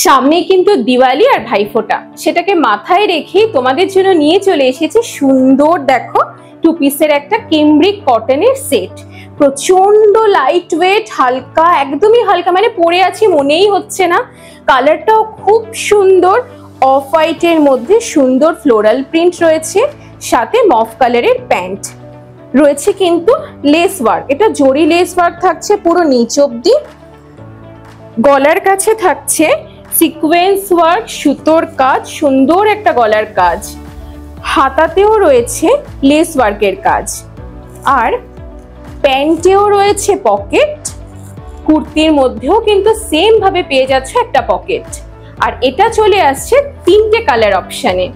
সামনে কিন্তু দিওয়ালি আর ভাইফোঁটা, সেটাকে মাথায় রেখেই তোমাদের জন্য নিয়ে চলে এসেছি সুন্দর দেখো 2 পিসের একটা কেমব্রিক কটনের সেট। প্রচন্ড লাইট ওয়েট, হালকা, একদমই হালকা, মানে পরে আছি মনেই হচ্ছে না। কালারটাও খুব সুন্দর, অফ হোয়াইটের মধ্যে সুন্দর ফ্লোরাল প্রিন্ট রয়েছে, সাথে মফ কালারের প্যান্ট রয়েছে কিন্তু লেস ওয়ার্ক, এটা জরি লেস ওয়ার্ক থাকছে পুরো নিচ অব্দি। গলার কাছে থাকছে সিকোয়েন্স ওয়ার্ক, সুতোর কাজ, সুন্দর একটা গলার কাজ। হাতাতেও রয়েছে লেস ওয়ার্কের কাজ, আর প্যান্টেও রয়েছে পকেট। কুর্তির মধ্যেও কিন্তু সেম ভাবে পেয়ে যাচ্ছ একটা পকেট। আর এটা চলে আসছে 3টে কালার অপশানে।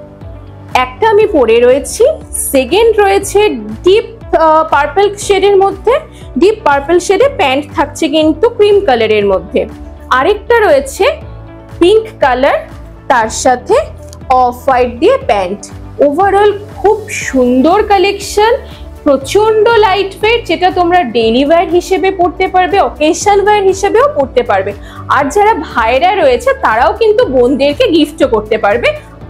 একটা আমি পরে রয়েছি, সেকেন্ড রয়েছে ডিপ পার্পল শেডের মধ্যে, ডিপ পার্পল শেডে প্যান্ট থাকছে কিন্তু ক্রিম কালারের মধ্যে। আরেকটা রয়েছে পিঙ্ক কালার, তার সাথে অফ হোয়াইট দিয়ে প্যান্ট। ওভারঅল খুব সুন্দর কালেকশন, প্রচন্ড লাইট ওয়েট, যেটা তোমরা ডেইলি ওয়্যার হিসেবে পরতে পারবে, অকেশন ওয়্যার হিসেবেও পরতে পারবে। আর যারা ভাইরা রয়েছে তারাও কিন্তু বোনদেরকে গিফটও করতে পারবে,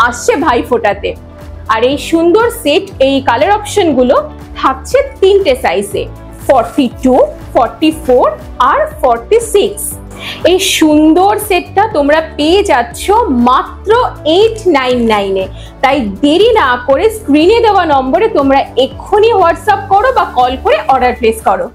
আসছে ভাইফোঁটাতে। আর এই সুন্দর সেট, এই কালার অপশনগুলো থাকছে 3টে সাইজে, 42, 44 আর 46। এই সুন্দর সেটটা তোমরা পেয়ে যাচ্ছ মাত্র 899-এ। তাই দেরি না করে স্ক্রিনে দেওয়া নম্বরে তোমরা এক্ষুনি হোয়াটসঅ্যাপ করো বা কল করে অর্ডার প্লেস করো।